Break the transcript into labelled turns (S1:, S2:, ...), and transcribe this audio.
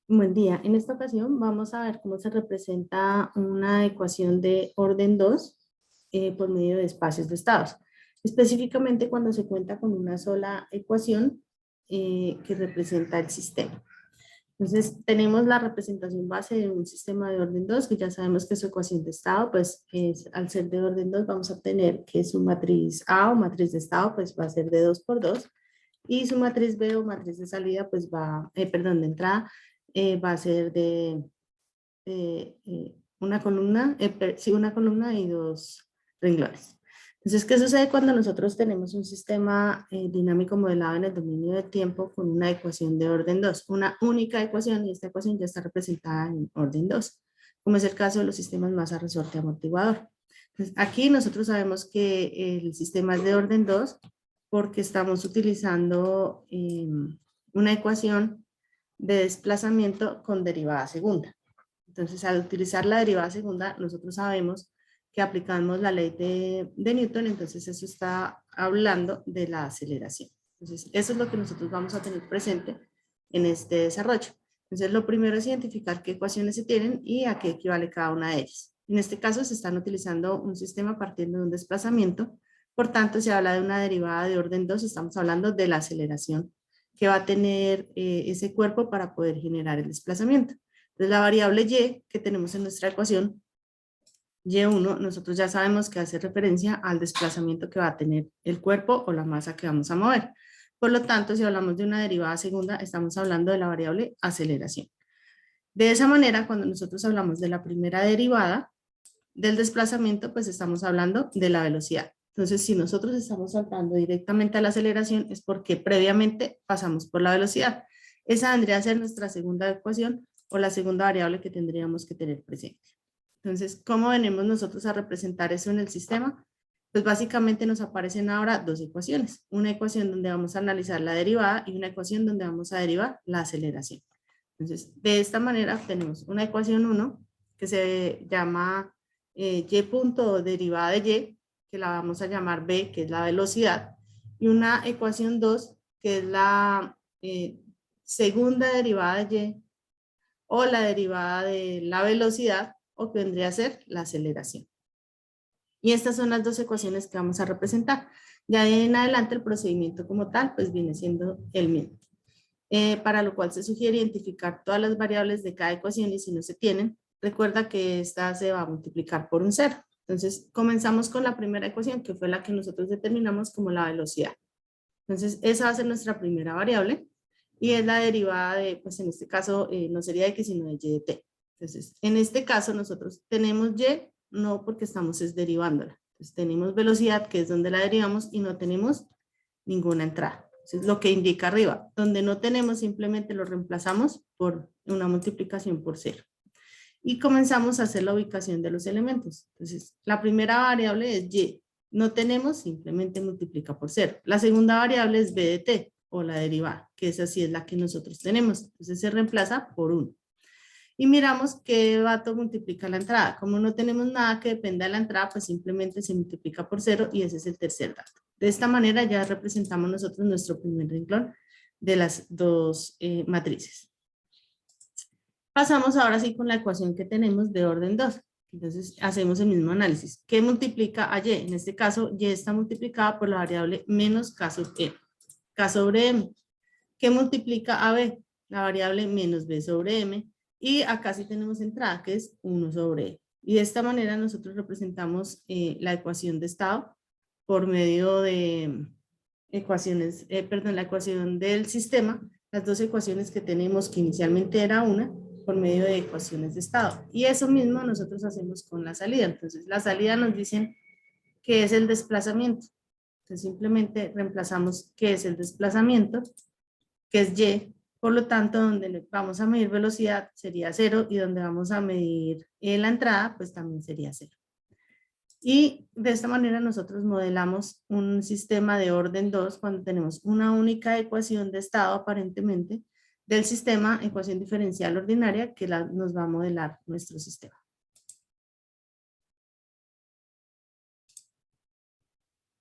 S1: Buen día. En esta ocasión vamos a ver cómo se representa una ecuación de orden 2 por medio de espacios de estados. Específicamente cuando se cuenta con una sola ecuación que representa el sistema. Entonces, tenemos la representación base de un sistema de orden 2 que ya sabemos que su ecuación de estado, pues al ser de orden 2 vamos a obtener que su matriz A o matriz de estado, pues va a ser de 2 por 2 y su matriz B o matriz de salida, pues perdón, de entrada, va a ser de una columna, sí, una columna y dos renglones. Entonces, ¿qué sucede cuando nosotros tenemos un sistema dinámico modelado en el dominio del tiempo con una ecuación de orden 2? Una única ecuación, y esta ecuación ya está representada en orden 2, como es el caso de los sistemas masa, resorte, amortiguador. Entonces, aquí nosotros sabemos que el sistema es de orden 2 porque estamos utilizando una ecuación de desplazamiento con derivada segunda. Entonces, al utilizar la derivada segunda, nosotros sabemos que aplicamos la ley de Newton, entonces eso está hablando de la aceleración. Entonces, eso es lo que nosotros vamos a tener presente en este desarrollo. Entonces, lo primero es identificar qué ecuaciones se tienen y a qué equivale cada una de ellas. En este caso, se están utilizando un sistema partiendo de un desplazamiento, por tanto, se habla de una derivada de orden 2, estamos hablando de la aceleración que va a tener ese cuerpo para poder generar el desplazamiento. Entonces, la variable y que tenemos en nuestra ecuación, y1, nosotros ya sabemos que hace referencia al desplazamiento que va a tener el cuerpo o la masa que vamos a mover. Por lo tanto, si hablamos de una derivada segunda, estamos hablando de la variable aceleración. De esa manera, cuando nosotros hablamos de la primera derivada del desplazamiento, pues estamos hablando de la velocidad. Entonces, si nosotros estamos saltando directamente a la aceleración, es porque previamente pasamos por la velocidad. Esa vendría a ser nuestra segunda ecuación o la segunda variable que tendríamos que tener presente. Entonces, ¿cómo venimos nosotros a representar eso en el sistema? Pues básicamente nos aparecen ahora dos ecuaciones. Una ecuación donde vamos a analizar la derivada y una ecuación donde vamos a derivar la aceleración. Entonces, de esta manera tenemos una ecuación 1 que se llama y punto derivada de y, que la vamos a llamar b, que es la velocidad, y una ecuación 2 que es la segunda derivada de y, o la derivada de la velocidad, o que vendría a ser la aceleración. Y estas son las dos ecuaciones que vamos a representar. Ya de en adelante el procedimiento como tal, pues viene siendo el mismo. Para lo cual se sugiere identificar todas las variables de cada ecuación y si no se tienen, recuerda que esta se va a multiplicar por un cero. Entonces, comenzamos con la primera ecuación, que fue la que nosotros determinamos como la velocidad. Entonces, esa va a ser nuestra primera variable y es la derivada de, pues en este caso, no sería x, sino de y de t. Entonces, en este caso, nosotros tenemos y, no porque estamos derivándola. Entonces, tenemos velocidad, que es donde la derivamos, y no tenemos ninguna entrada. Entonces, lo que indica arriba, donde no tenemos, simplemente lo reemplazamos por una multiplicación por cero. Y comenzamos a hacer la ubicación de los elementos. Entonces, la primera variable es y. No tenemos, simplemente multiplica por cero. La segunda variable es b de t, o la derivada, que esa sí es la que nosotros tenemos. Entonces, se reemplaza por 1. Y miramos qué dato multiplica la entrada. Como no tenemos nada que dependa de la entrada, pues simplemente se multiplica por 0 y ese es el tercer dato. De esta manera ya representamos nosotros nuestro primer renglón de las dos matrices. Pasamos ahora sí con la ecuación que tenemos de orden 2. Entonces hacemos el mismo análisis. ¿Qué multiplica a y? En este caso, y está multiplicada por la variable menos k sobre m. ¿Qué multiplica a b? La variable menos b sobre m. Y acá sí tenemos entrada, que es 1 sobre e. Y de esta manera nosotros representamos la ecuación de estado por medio de ecuaciones, la ecuación del sistema, las dos ecuaciones que tenemos, que inicialmente era una, por medio de ecuaciones de estado. Y eso mismo nosotros hacemos con la salida. Entonces, la salida nos dicen qué es el desplazamiento. Entonces, simplemente reemplazamos qué es el desplazamiento, que es y. Por lo tanto, donde vamos a medir velocidad sería 0 y donde vamos a medir la entrada, pues también sería 0. Y de esta manera nosotros modelamos un sistema de orden 2 cuando tenemos una única ecuación de estado aparentemente del sistema, ecuación diferencial ordinaria, que nos va a modelar nuestro sistema.